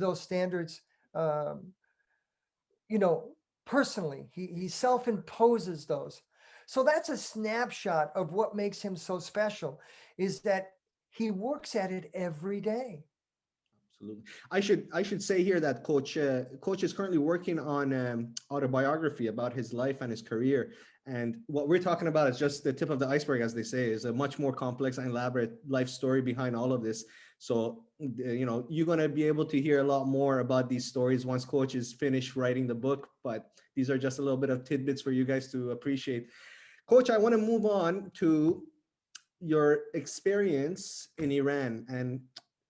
those standards, um, you know, personally. He self-imposes those. So that's a snapshot of what makes him so special, is that he works at it every day. Absolutely. I should say here that Coach is currently working on autobiography about his life and his career. And what we're talking about is just the tip of the iceberg, as they say. Is a much more complex and elaborate life story behind all of this. So you're gonna be able to hear a lot more about these stories once Coach is finished writing the book. But these are just a little bit of tidbits for you guys to appreciate. Coach, I want to move on to your experience in Iran, and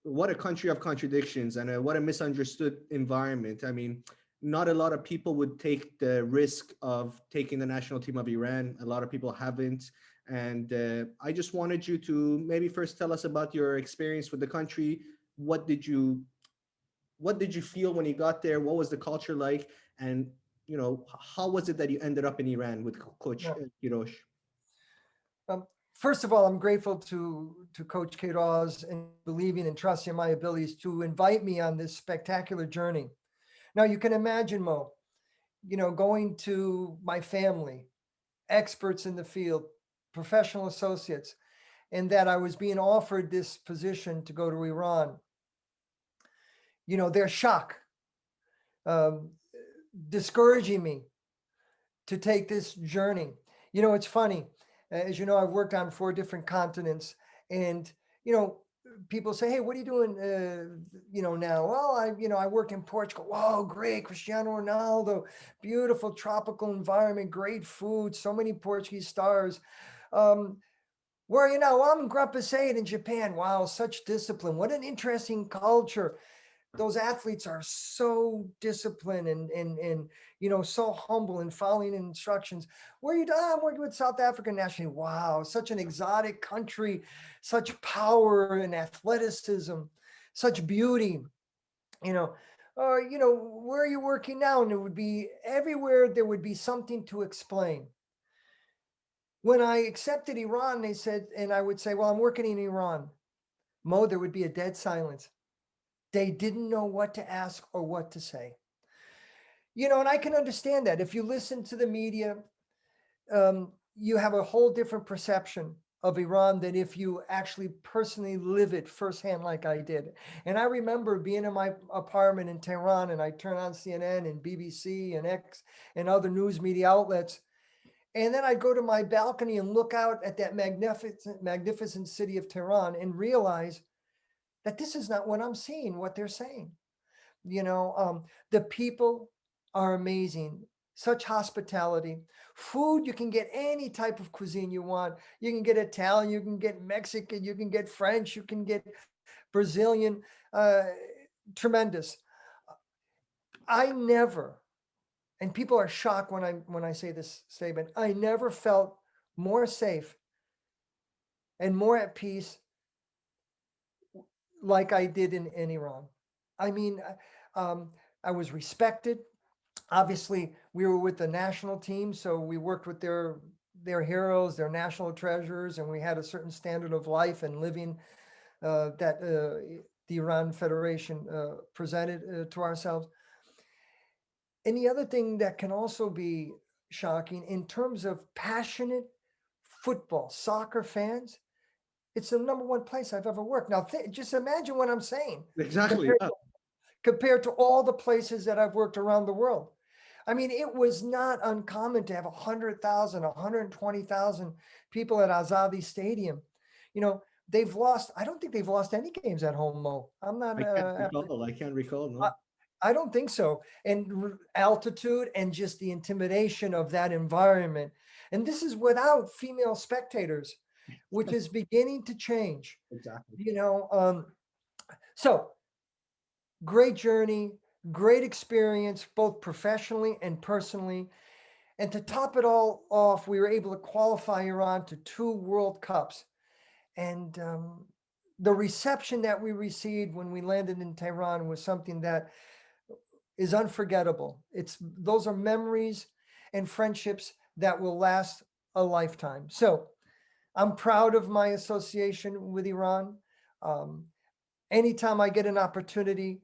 what a country of contradictions, and what a misunderstood environment. I mean, not a lot of people would take the risk of taking the national team of Iran. A lot of people haven't. And I just wanted you to maybe first tell us about your experience with the country. What did you what did you feel when you got there? What was the culture like? And how was it that you ended up in Iran with Coach Yeah. Hirosh? First of all, I'm grateful to Coach Queiroz and believing and trusting my abilities to invite me on this spectacular journey. Now you can imagine, Mo, going to my family, experts in the field, professional associates, and that I was being offered this position to go to Iran. Their shock, um, discouraging me to take this journey. It's funny. As you know, I've worked on 4 different continents, and you know, people say, "Hey, what are you doing?" Now. Well, I work in Portugal. Whoa, great! Cristiano Ronaldo, beautiful tropical environment, great food, so many Portuguese stars. Um, where are you now? Well, I'm in Gruppasade in Japan. Wow, such discipline. What an interesting culture. Those athletes are so disciplined and so humble and following instructions. Where are you done? I'm working with South Africa nationally. Wow, such an exotic country, such power and athleticism, such beauty. You know, where are you working now? And it would be everywhere. There would be something to explain. When I accepted Iran, they said, and I would say, well, I'm working in Iran. Mo, there would be a dead silence. They didn't know what to ask or what to say. And I can understand that. If you listen to the media, you have a whole different perception of Iran than if you actually personally live it firsthand, like I did. And I remember being in my apartment in Tehran, and I turn on CNN and BBC and X and other news media outlets. And then I'd go to my balcony and look out at that magnificent city of Tehran and realize that this is not what I'm seeing, what they're saying. The people are amazing, such hospitality. Food, you can get any type of cuisine you want. You can get Italian, you can get Mexican, you can get French, you can get Brazilian. Tremendous. I never, and people are shocked when I say this statement, I never felt more safe and more at peace like I did in Iran. I mean, um, I was respected. Obviously, we were with the national team, so we worked with their heroes, their national treasures, and we had a certain standard of life and living that the Iran Federation presented to ourselves. And the other thing that can also be shocking in terms of passionate football, soccer fans, it's the number one place I've ever worked. Now, just imagine what I'm saying Exactly. compared compared to all the places that I've worked around the world. I mean, it was not uncommon to have 100,000, 120,000 people at Azadi Stadium. You know, I don't think they've lost any games at home, Mo. I'm not, I can't recall. I can't recall. I, No. I don't think so. And altitude and just the intimidation of that environment. And this is without female spectators, which is beginning to change. Exactly. You know, so great journey, great experience, both professionally and personally. And to top it all off, we were able to qualify Iran to 2 World Cups. And the reception that we received when we landed in Tehran was something that is unforgettable. Those are memories and friendships that will last a lifetime. So I'm proud of my association with Iran. Um, Anytime I get an opportunity,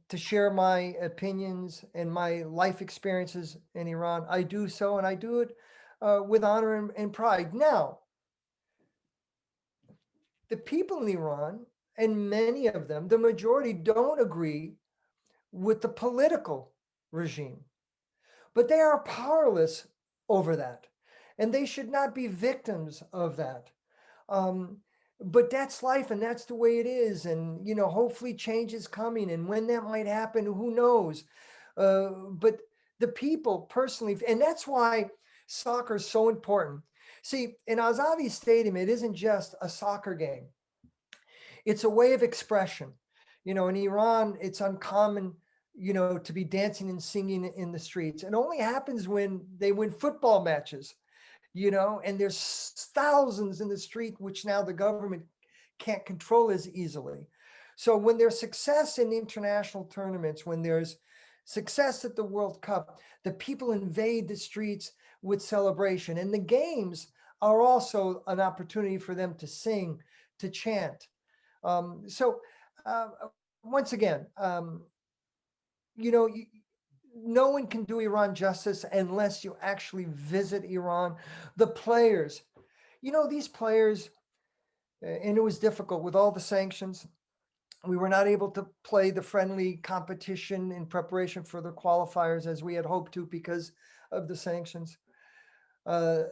to share my opinions and my life experiences in Iran. I do so, and I do it with honor and pride. Now, the people in Iran, and many of them, the majority, don't agree with the political regime, but they are powerless over that, and they should not be victims of that. Um, but that's life, and that's the way it is. And hopefully, change is coming. And when that might happen, who knows? But the people personally, and that's why soccer is so important. See, in Azadi Stadium, it isn't just a soccer game; it's a way of expression. In Iran, it's uncommon, to be dancing and singing in the streets. It only happens when they win football matches, and there's thousands in the street, which now the government can't control as easily. So when there's success in international tournaments, when there's success at the World Cup, the people invade the streets with celebration. And the games are also an opportunity for them to sing, to chant. So once again, you know, no one can do Iran justice unless you actually visit Iran. The players, these players, and it was difficult with all the sanctions. We were not able to play the friendly competition in preparation for the qualifiers as we had hoped to because of the sanctions. Uh,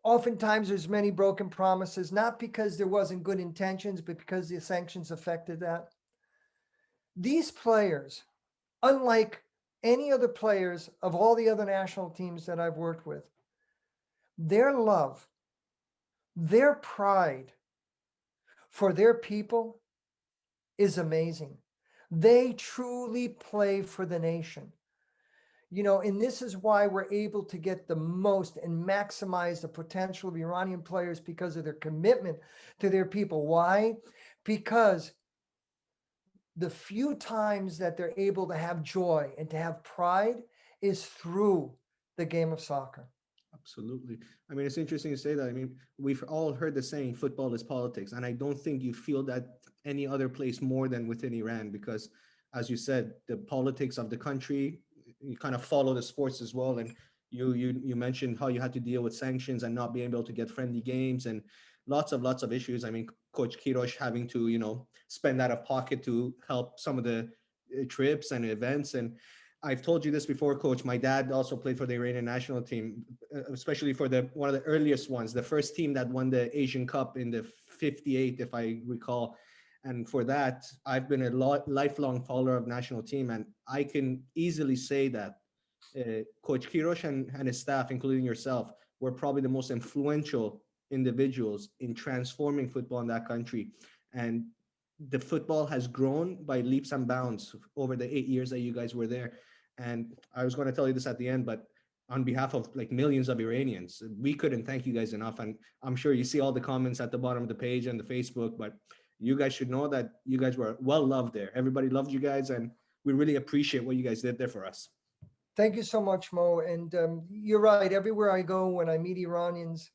Oftentimes, there's many broken promises, not because there wasn't good intentions, but because the sanctions affected that. These players, unlike any other players of all the other national teams that I've worked with, their love, their pride for their people is amazing. They truly play for the nation. And this is why we're able to get the most and maximize the potential of Iranian players because of their commitment to their people. Why? Because the few times that they're able to have joy and to have pride is through the game of soccer. Absolutely. I mean, it's interesting to say that. I mean, we've all heard the saying, football is politics. And I don't think you feel that any other place more than within Iran, because, as you said, the politics of the country, you kind of follow the sports as well. And you mentioned how you had to deal with sanctions and not being able to get friendly games and lots of issues. I mean, Coach Queiroz having to, spend out of pocket to help some of the trips and events. And I've told you this before, Coach. My dad also played for the Iranian national team, especially for the one of the earliest ones, the first team that won the Asian Cup in the '58, if I recall. And for that, I've been a lifelong follower of national team, and I can easily say that Coach Kirosh and his staff, including yourself, were probably the most influential individuals in transforming football in that country. And the football has grown by leaps and bounds over the 8 years that you guys were there. And I was going to tell you this at the end, but on behalf of like millions of Iranians, we couldn't thank you guys enough. And I'm sure you see all the comments at the bottom of the page and the Facebook, but you guys should know that you guys were well loved there. Everybody loved you guys, and we really appreciate what you guys did there for us. Thank you so much, Mo. And you're right. Everywhere I go, when I meet Iranians,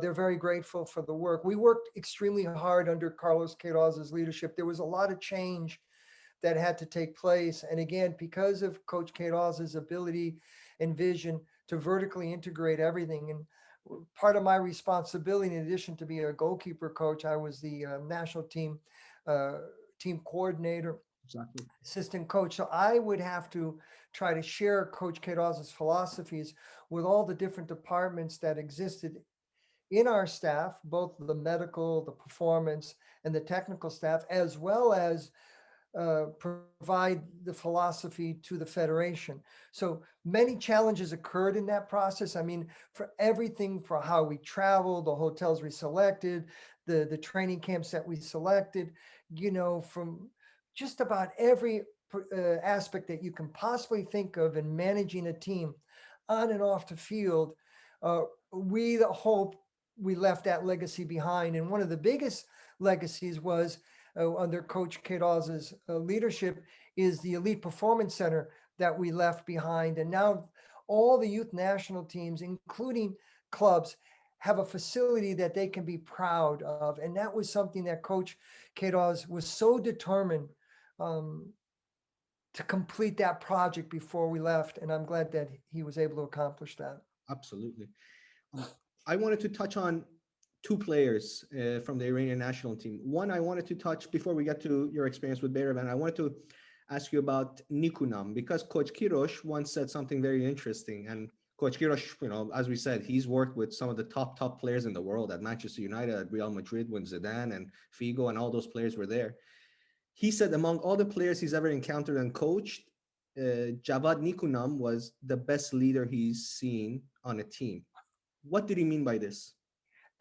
they're very grateful for the work. We worked extremely hard under Carlos Queiroz's leadership. There was a lot of change that had to take place. And again, because of Coach Queiroz's ability and vision to vertically integrate everything. And part of my responsibility, in addition to being a goalkeeper coach, I was the national uh, team coordinator, Exactly. assistant coach. So I would have to try to share Coach Queiroz's philosophies with all the different departments that existed in our staff, both the medical, the performance, and the technical staff, as well as provide the philosophy to the federation. So many challenges occurred in that process. I mean, for everything, for how we traveled, the hotels we selected, the training camps that we selected, from just about every aspect that you can possibly think of in managing a team on and off the field. We hope we left that legacy behind. And one of the biggest legacies was under Coach Queiroz's leadership is the Elite Performance Center that we left behind. And now all the youth national teams, including clubs, have a facility that they can be proud of. And that was something that Coach Queiroz was so determined um, to complete that project before we left. And I'm glad that he was able to accomplish that. Absolutely. Um, I wanted to touch on two players from the Iranian national team. One, I wanted to touch before we get to your experience with Beirevan. I wanted to ask you about Nikunam because Coach Queiroz once said something very interesting. And Coach Queiroz, as we said, he's worked with some of the top players in the world at Manchester United, at Real Madrid, when Zidane and Figo and all those players were there. He said among all the players he's ever encountered and coached, Javad Nikunam was the best leader he's seen on a team. What did he mean by this?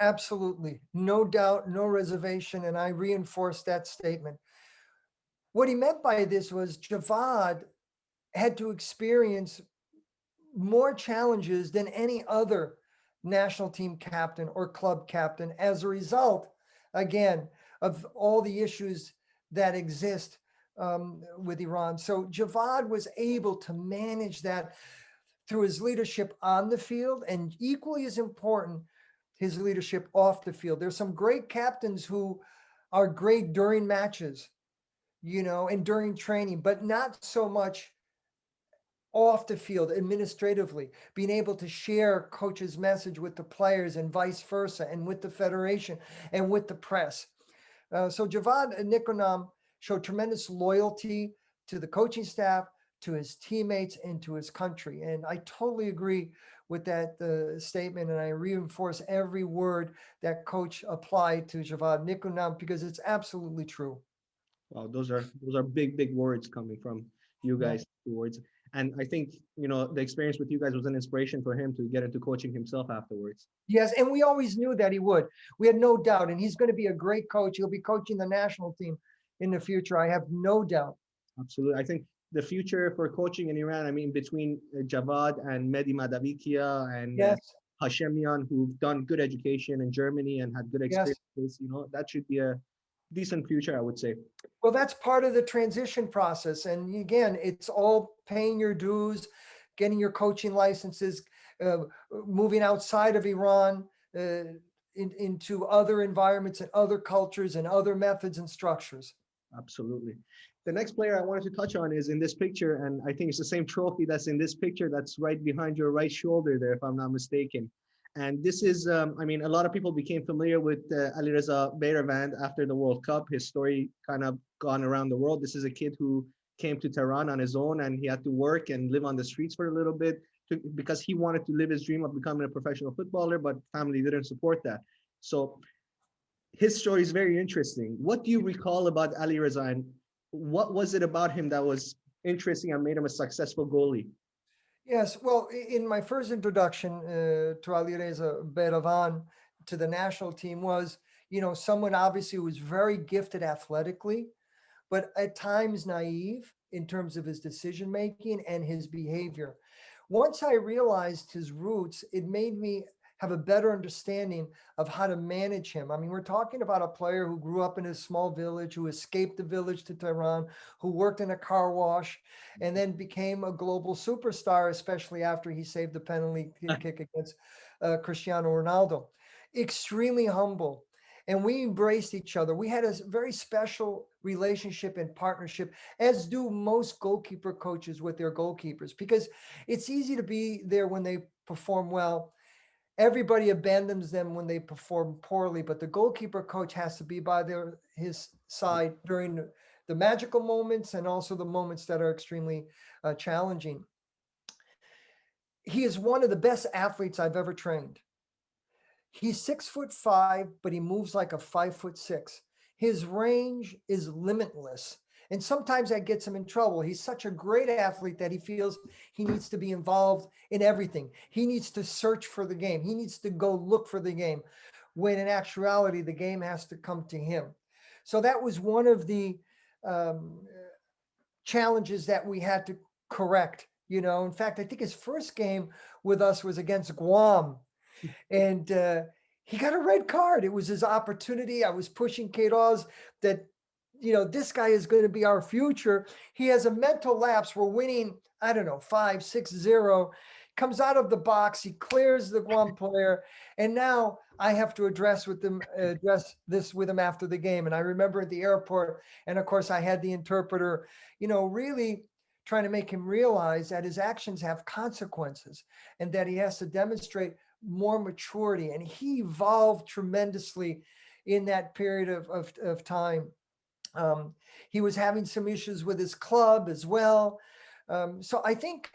Absolutely. No doubt, no reservation. And I reinforce that statement. What he meant by this was Javad had to experience more challenges than any other national team captain or club captain as a result, again, of all the issues that exist with Iran. So Javad was able to manage that through his leadership on the field, and equally as important, his leadership off the field. There's some great captains who are great during matches, and during training, but not so much off the field administratively, being able to share coach's message with the players and vice versa, and with the federation and with the press. So Javad Nikonam showed tremendous loyalty to the coaching staff, to his teammates, and to his country. And I totally agree with that statement, and I reinforce every word that coach applied to Javad Nikonam because it's absolutely true. Wow, those are big words coming from you Yeah. guys. Two words, and I think the experience with you guys was an inspiration for him to get into coaching himself afterwards. Yes, and we always knew that he would. We had no doubt, and he's going to be a great coach. He'll be coaching the national team in the future. I have no doubt. Absolutely, I think the future for coaching in Iran. I mean, between Javad and Mehdi Madavikia and Yes, Hashemian, who've done good education in Germany and had good yes. experiences, that should be a decent future, I would say. Well, that's part of the transition process. And again, it's all paying your dues, getting your coaching licenses, uh, moving outside of Iran into other environments and other cultures and other methods and structures. Absolutely. The next player I wanted to touch on is in this picture, and I think it's the same trophy that's in this picture that's right behind your right shoulder there, if I'm not mistaken. And this is, I mean, a lot of people became familiar with Alireza Beiravand after the World Cup. His story kind of gone around the world. This is a kid who came to Tehran on his own, and he had to work and live on the streets for a little bit because he wanted to live his dream of becoming a professional footballer, but family didn't support that. So his story is very interesting. What do you recall about Ali Reza, and what was it about him that was interesting and made him a successful goalie? Yes, well, in my first introduction to Alireza Beravan to the national team was, someone obviously who was very gifted athletically, but at times naive in terms of his decision making and his behavior. Once I realized his roots, it made me have a better understanding of how to manage him. I mean, we're talking about a player who grew up in a small village, who escaped the village to Tehran, who worked in a car wash, and then became a global superstar, especially after he saved the penalty kick against Cristiano Ronaldo. Extremely humble. And we embraced each other. We had a very special relationship and partnership, as do most goalkeeper coaches with their goalkeepers, because it's easy to be there when they perform well. Everybody abandons them when they perform poorly, but the goalkeeper coach has to be by his side during the magical moments and also the moments that are extremely challenging. He is one of the best athletes I've ever trained. He's 6'5", but he moves like a 5'6". His range is limitless. And sometimes that gets him in trouble. He's such a great athlete that he feels he needs to be involved in everything. He needs to search for the game. He needs to go look for the game, when in actuality, the game has to come to him. So that was one of the um, challenges that we had to correct. In fact, I think his first game with us was against Guam, and he got a red card. It was his opportunity. I was pushing Queiroz that, this guy is going to be our future. He has a mental lapse. We're winning, I don't know, 5-6-0. Comes out of the box. He clears the Guam player. And now I have to address this with him after the game. And I remember at the airport, and of course I had the interpreter, really trying to make him realize that his actions have consequences and that he has to demonstrate more maturity. And he evolved tremendously in that period of time. He was having some issues with his club as well. So I think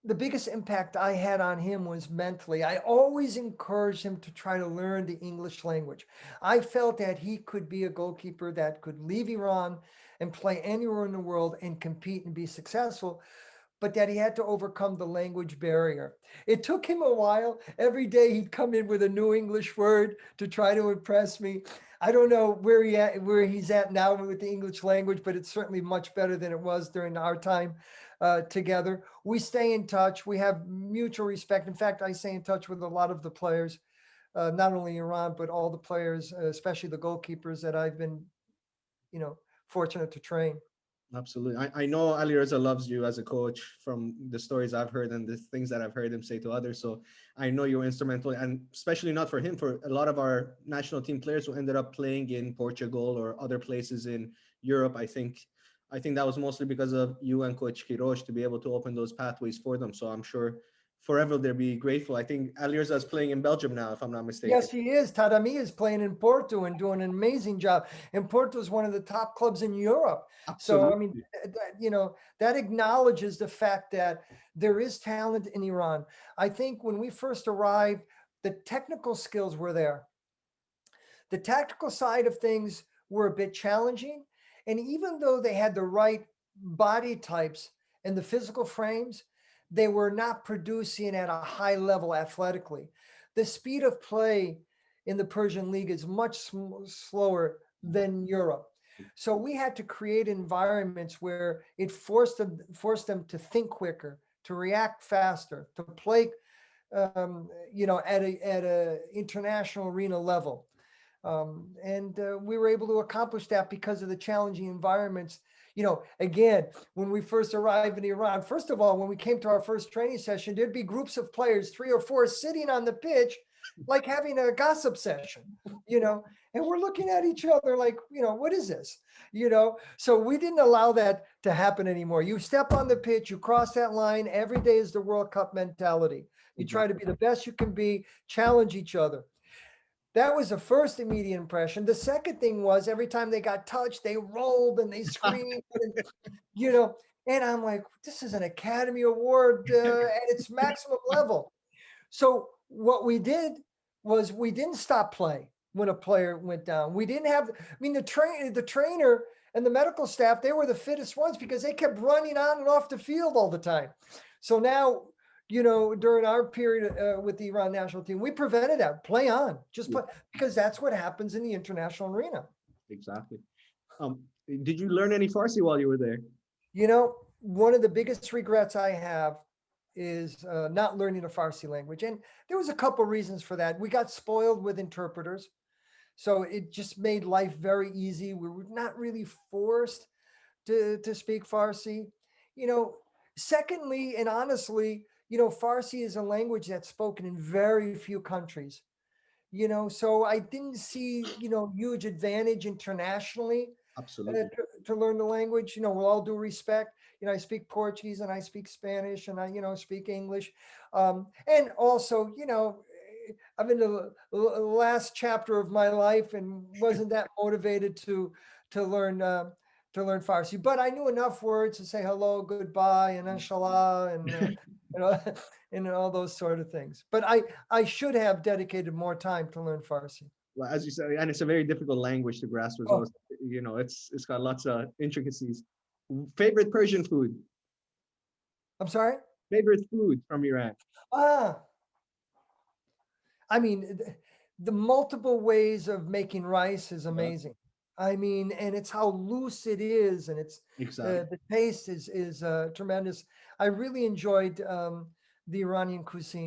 the biggest impact I had on him was mentally. I always encouraged him to try to learn the English language. I felt that he could be a goalkeeper that could leave Iran and play anywhere in the world and compete and be successful, but that he had to overcome the language barrier. It took him a while. Every day he'd come in with a new English word to try to impress me. I don't know where he's at now with the English language, but it's certainly much better than it was during our time together. We stay in touch. We have mutual respect. In fact, I stay in touch with a lot of the players, not only Iran, but all the players, especially the goalkeepers that I've been, fortunate to train. Absolutely. I know Ali Reza loves you as a coach from the stories I've heard and the things that I've heard him say to others. So I know you were instrumental, and especially not for him, for a lot of our national team players who ended up playing in Portugal or other places in Europe. I think that was mostly because of you and Coach Queiroz to be able to open those pathways for them. So I'm sure forever they'll be grateful. I think Ali Reza is playing in Belgium now, if I'm not mistaken. Yes, he is. Tarami is playing in Porto and doing an amazing job. And Porto is one of the top clubs in Europe. So, I mean, Absolutely. that acknowledges the fact that there is talent in Iran. I think when we first arrived, the technical skills were there. The tactical side of things were a bit challenging. And even though they had the right body types and the physical frames, they were not producing at a high level athletically. The speed of play in the Persian League is much slower than Europe. So we had to create environments where it forced them to think quicker, to react faster, to play, at a international arena level. And we were able to accomplish that because of the challenging environments. Again, when we first arrived in Iran, first of all, when we came to our first training session, there'd be groups of players, 3 or 4, sitting on the pitch, like having a gossip session, and we're looking at each other like, what is this? So we didn't allow that to happen anymore. You step on the pitch, you cross that line. Every day is the World Cup mentality. You try to be the best you can be, challenge each other. That was the first immediate impression. The second thing was every time they got touched, they rolled and they screamed, you know, and I'm like, this is an Academy Award at its maximum level. So what we did was we didn't stop play when a player went down. We didn't have, the trainer and the medical staff, they were the fittest ones because they kept running on and off the field all the time. So now, during our period with the Iran national team, we prevented that. Play on, just play, because that's what happens in the international arena. Exactly. Did you learn any Farsi while you were there? One of the biggest regrets I have is not learning the Farsi language. And there was a couple reasons for that. We got spoiled with interpreters. So it just made life very easy. We were not really forced to speak Farsi. Secondly, and honestly, Farsi is a language that's spoken in very few countries. So I didn't see, huge advantage internationally Absolutely. to learn the language. With all due respect, I speak Portuguese and I speak Spanish and I, speak English. And also, I'm in the last chapter of my life and wasn't that motivated to learn Farsi, but I knew enough words to say hello, goodbye, and inshallah, and and all those sort of things. But I should have dedicated more time to learn Farsi. Well, as you said, and it's a very difficult language to grasp as well. It's got lots of intricacies. Favorite Persian food? I'm sorry? Favorite food from Iran? I mean, the multiple ways of making rice is amazing. And it's how loose it is, and it's Exactly. the taste is tremendous. I really enjoyed the Iranian cuisine.